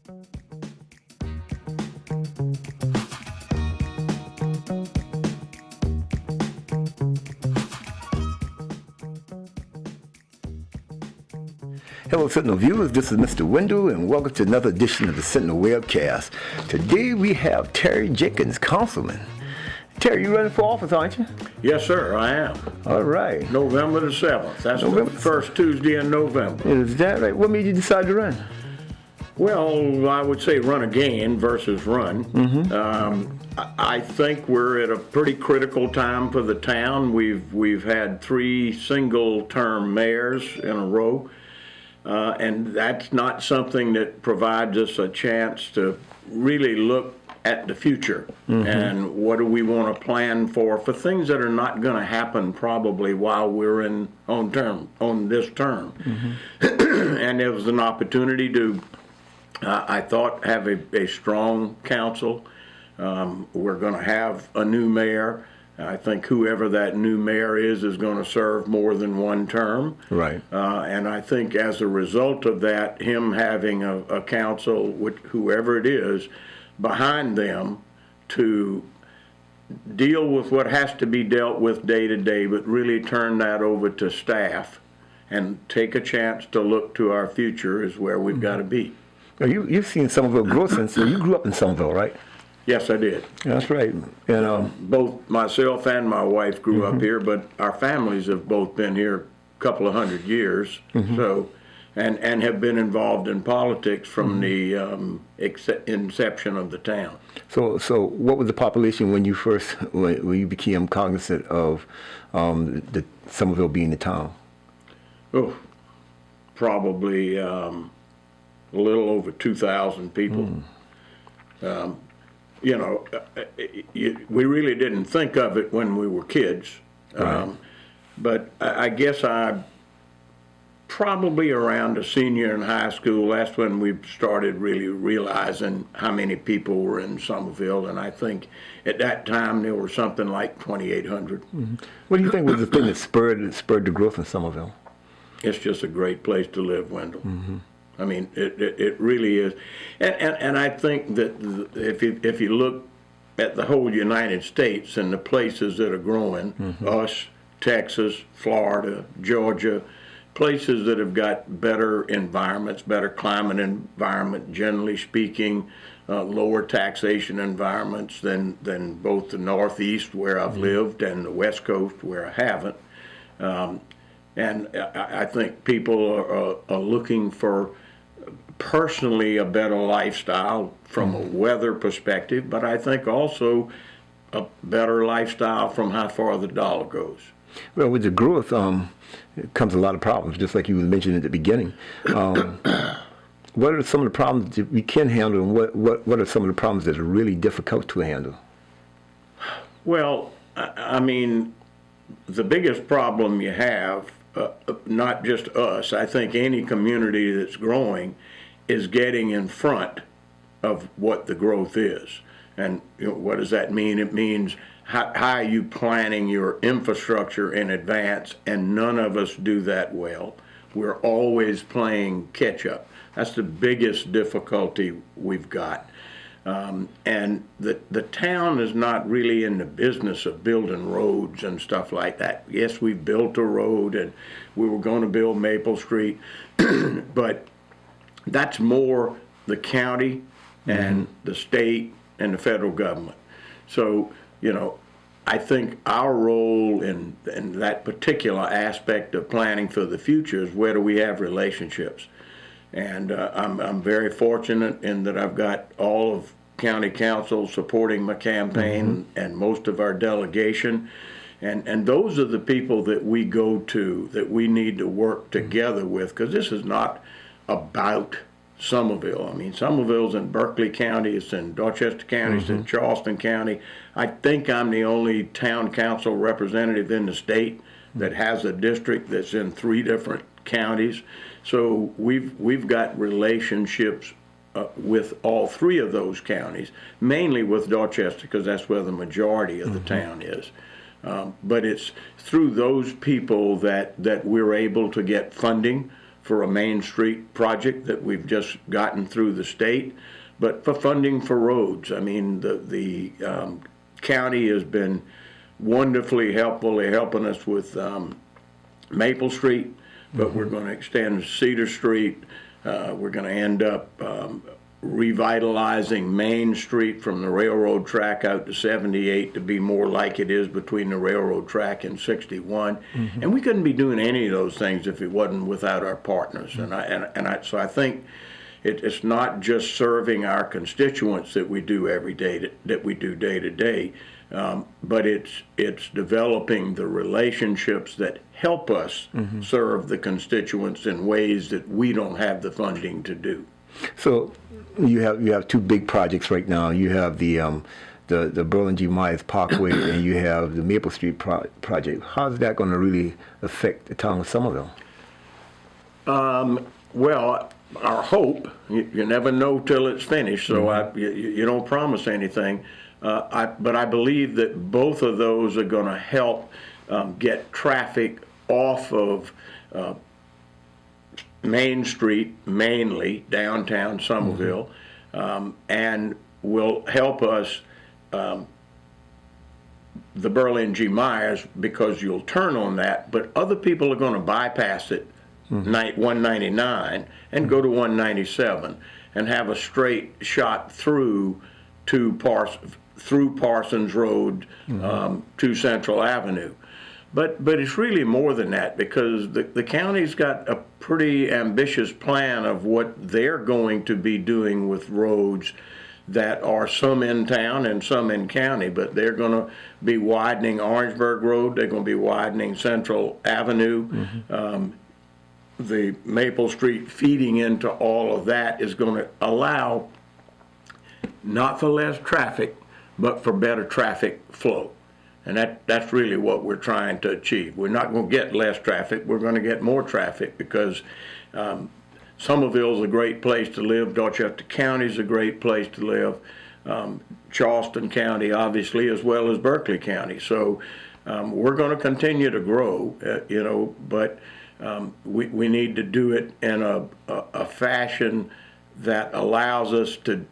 Hello, Sentinel viewers. This is Mr. Wendell, and welcome to another edition of the Sentinel Webcast. Today we have Terry Jenkins, Councilman. Terry, you running for office, aren't you? Yes, sir, I am. All right. November the 7th. That's November. The first Tuesday in November. Is that right? What made you decide to run? Well, I would say run again versus run. I think we're at a pretty critical time for the town. We've had 3 single-term mayors in a row. And that's not something that provides us a chance to really look at the future and what do we want to plan for things that are not going to happen probably while we're on this term. And there was an opportunity to, I thought, have a strong council. We're going to have a new mayor. I think whoever that new mayor is going to serve more than one term. Right. And I think as a result of that, him having a council, whoever it is, behind them to deal with what has to be dealt with day to day, but really turn that over to staff and take a chance to look to our future is where we've got to be. Now, you've seen Summerville grow since you grew up in Summerville, right? Yes, I did. That's right. And both myself and my wife grew up here, but our families have both been here a couple of 100 years. So, and have been involved in politics from the inception of the town. So what was the population when you became cognizant of the Summerville being the town? Oh, probably a little over 2,000 people. You know, we really didn't think of it when we were kids. Right. But I guess I probably around a senior in high school, that's when we started really realizing how many people were in Summerville. And I think at that time there were something like 2,800. What do you think was the thing that spurred the growth in Summerville? It's just a great place to live, Wendell. I mean, it really is, and I think that if you look at the whole United States and the places that are growing, us, Texas, Florida, Georgia, places that have got better environments, better climate environment, generally speaking, lower taxation environments than both the Northeast where I've lived and the West Coast where I haven't. And I think people are looking for personally a better lifestyle from a weather perspective, but I think also a better lifestyle from how far the dollar goes. Well, with the growth comes a lot of problems, just like you mentioned at the beginning. What are some of the problems that we can handle, and what are some of the problems that are really difficult to handle? Well, I mean, the biggest problem you have, not just us, I think any community that's growing is getting in front of what the growth is. And what does that mean? It means how are you planning your infrastructure in advance, and none of us do that well. We're always playing catch up. That's the biggest difficulty we've got. And the town is not really in the business of building roads and stuff like that. Yes, we built a road and we were going to build Maple Street, but that's more the county and the state and the federal government. So, I think our role in that particular aspect of planning for the future is where do we have relationships. And I'm very fortunate in that I've got all of county council supporting my campaign and most of our delegation. And those are the people that we go to, that we need to work together with, because this is not about Summerville. I mean, Summerville's in Berkeley County, it's in Dorchester County, it's in Charleston County. I think I'm the only town council representative in the state that has a district that's in 3 different counties. So we've got relationships with all 3 of those counties, mainly with Dorchester because that's where the majority of the town is. But it's through those people that we're able to get funding for a Main Street project that we've just gotten through the state, but for funding for roads. I mean, the county has been wonderfully helpful. They're helping us with Maple Street, but we're going to extend Cedar Street. We're going to end up revitalizing Main Street from the railroad track out to 78 to be more like it is between the railroad track and 61. And we couldn't be doing any of those things if it wasn't without our partners. So I think it's not just serving our constituents that we do every day, that we do day to day, but it's developing the relationships that help us serve the constituents in ways that we don't have the funding to do. So you have two big projects right now. You have the Berlin G. Myers Parkway and you have the Maple Street project. How's that going to really affect the town of Summerville? Well, our hope, you never know till it's finished, so you don't promise anything. But I believe that both of those are going to help get traffic off of Main Street, mainly downtown Summerville, and will help us, the Berlin G. Myers, because you'll turn on that, but other people are going to bypass it, 199, and go to 197, and have a straight shot through Parsons Road to Central Avenue. But it's really more than that, because the county's got a pretty ambitious plan of what they're going to be doing with roads that are some in town and some in county. But they're going to be widening Orangeburg Road. They're going to be widening Central Avenue. The Maple Street feeding into all of that is going to allow not for less traffic, but for better traffic flow. And that's really what we're trying to achieve. We're not going to get less traffic. We're going to get more traffic, because Summerville's a great place to live. Dorchester County's a great place to live. Charleston County, obviously, as well as Berkeley County. So we're going to continue to grow, but we need to do it in a fashion that allows us to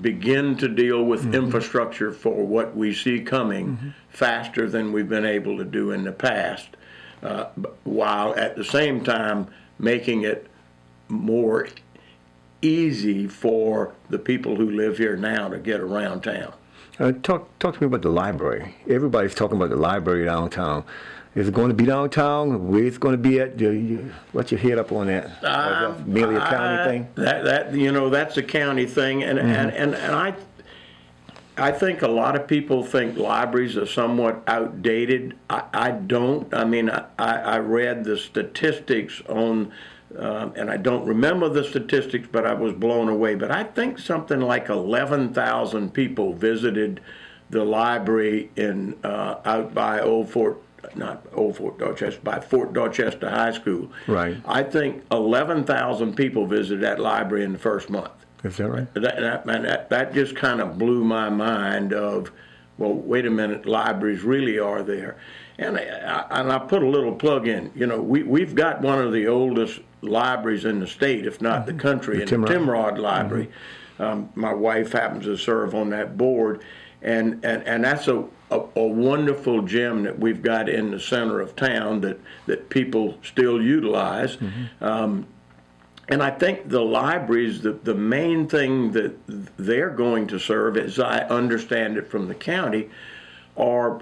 begin to deal with infrastructure for what we see coming faster than we've been able to do in the past, while at the same time making it more easy for the people who live here now to get around town. Talk to me about the library. Everybody's talking about the library downtown. Is it going to be downtown? Where it's going to be at? What's your head up on that? That's merely a county thing? That's a county thing, and I think a lot of people think libraries are somewhat outdated. I don't. I mean, I read the statistics on, and I don't remember the statistics, but I was blown away. But I think something like 11,000 people visited the library in out by by Fort Dorchester High School. Right. I think 11,000 people visited that library in the first month. Is that right? That just kind of blew my mind of, well, wait a minute, libraries really are there. And I put a little plug in. We've got one of the oldest libraries in the state, if not the country, the Timrod Library. My wife happens to serve on that board, and that's a wonderful gem that we've got in the center of town that people still utilize. And I think the libraries, the main thing that they're going to serve, as I understand it from the county, are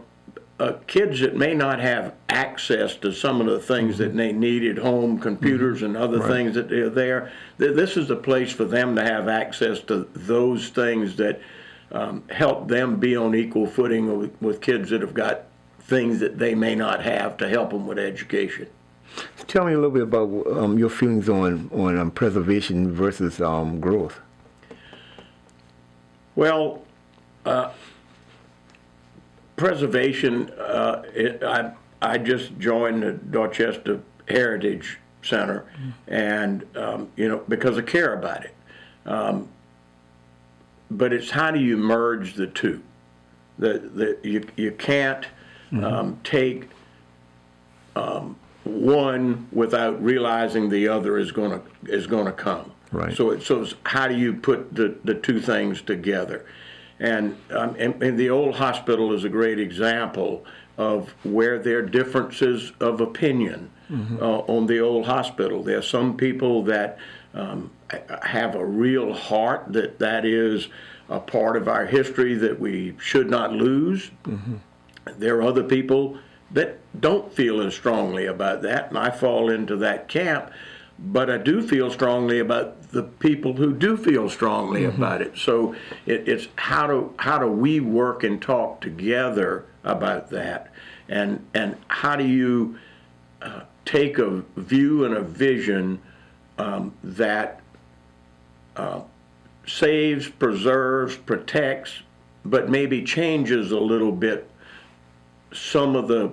kids that may not have access to some of the things that they need at home, computers and other things that are there. This is a place for them to have access to those things that help them be on equal footing with kids that have got things that they may not have to help them with education. Tell me a little bit about your feelings on preservation versus growth. Well, preservation, I just joined the Dorchester Heritage Center, and because I care about it. But it's how do you merge the two? You can't take one without realizing the other is gonna come. Right. So it's how do you put the two things together? And the old hospital is a great example of where there are differences of opinion on the old hospital. There are some people that have a real heart that is a part of our history that we should not lose. There are other people that don't feel as strongly about that, and I fall into that camp. But I do feel strongly about the people who do feel strongly about it. So it's how do we work and talk together about that, and how do you take a view and a vision that saves, preserves, protects, but maybe changes a little bit some of the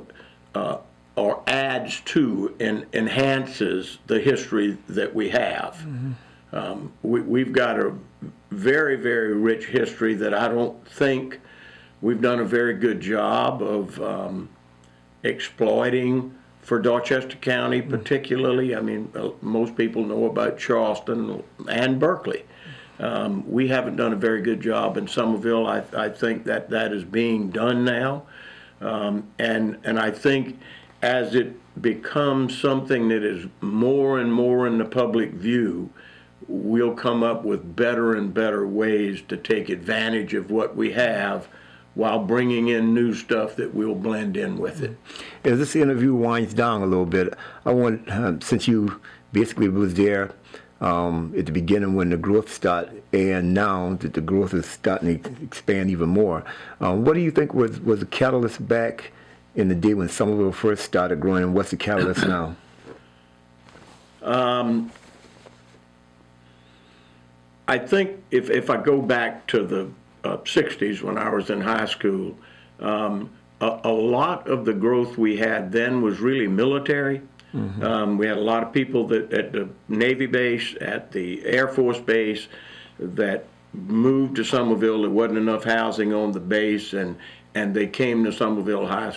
or adds to and enhances the history that we have. We've got a very, very rich history that I don't think we've done a very good job of exploiting for Dorchester County particularly. I mean, most people know about Charleston and Berkeley. We haven't done a very good job in Summerville. I think that is being done now. And I think as it becomes something that is more and more in the public view, we'll come up with better and better ways to take advantage of what we have while bringing in new stuff that we'll blend in with it. As this interview winds down a little bit, I want, since you basically was there at the beginning when the growth started, and now that the growth is starting to expand even more, what do you think was the catalyst back in the day when Summerville first started growing, and what's the catalyst now? I think if I go back to the 60s when I was in high school, a lot of the growth we had then was really military. We had a lot of people that at the Navy base, at the Air Force base, that moved to Summerville. There wasn't enough housing on the base, and they came to Summerville High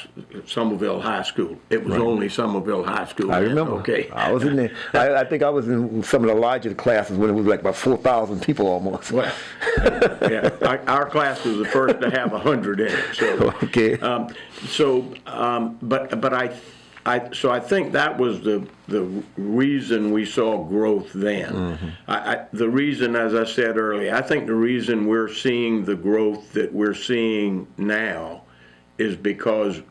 School. It was only Summerville High School. I remember. Okay. I was in there. I think I was in some of the larger classes when it was like about 4,000 people almost. Well, yeah, our class was the first to have 100 in it. So, okay. So I think that was the reason we saw growth then. The reason, as I said earlier, I think the reason we're seeing the growth that we're seeing now is because,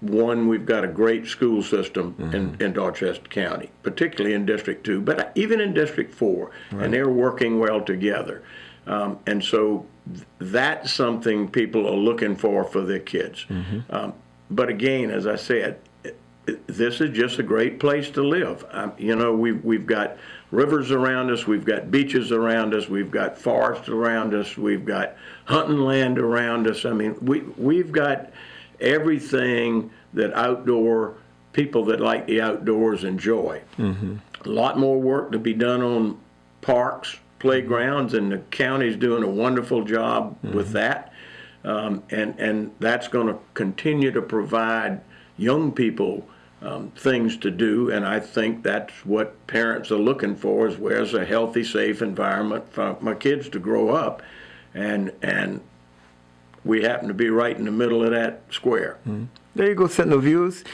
one, we've got a great school system in Dorchester County, particularly in District 2, but even in District 4, and they're working well together. And so that's something people are looking for their kids. But again, as I said, this is just a great place to live. You know, we've got rivers around us, we've got beaches around us, we've got forests around us, we've got hunting land around us. I mean, we've got everything that outdoor people that like the outdoors enjoy. A lot more work to be done on parks, playgrounds, and the county's doing a wonderful job with that. And that's going to continue to provide young people things to do, and I think that's what parents are looking for, is where's a healthy, safe environment for my kids to grow up, and we happen to be right in the middle of that square. There you go, Sentinel Views.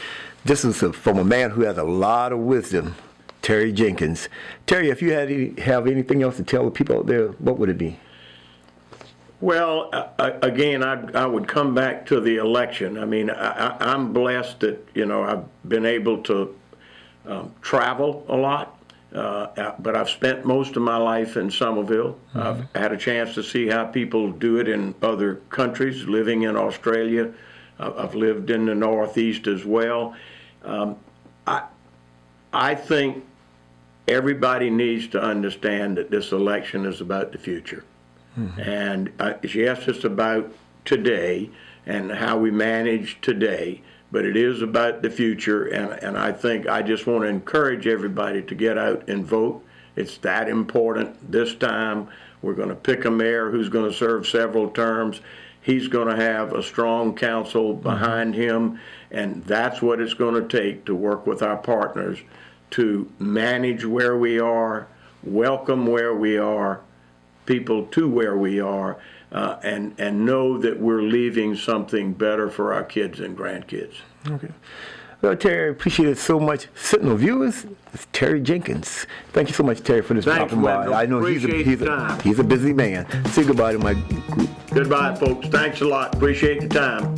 This is from a man who has a lot of wisdom, Terry Jenkins. Terry, if you have anything else to tell the people out there, what would it be? Well, again, I would come back to the election. I mean, I'm blessed that, you know, I've been able to travel a lot, but I've spent most of my life in Summerville. I've had a chance to see how people do it in other countries, living in Australia. I've lived in the Northeast as well. I think everybody needs to understand that this election is about the future. And yes, it's about today and how we manage today, but it is about the future. And I think I just want to encourage everybody to get out and vote. It's that important this time. We're going to pick a mayor who's going to serve several terms. he's going to have a strong council behind him, and that's what it's going to take to work with our partners to manage where we are, welcome where we are, people to where we are, and know that we're leaving something better for our kids and grandkids. Okay. Well, Terry, I appreciate it so much. Sentinel viewers, it's Terry Jenkins. Thank you so much, Terry, for this Thanks, dropping by. Wendell. I know Appreciate the time. he's a busy man. Say goodbye to my group. Goodbye, folks. Thanks a lot. Appreciate the time.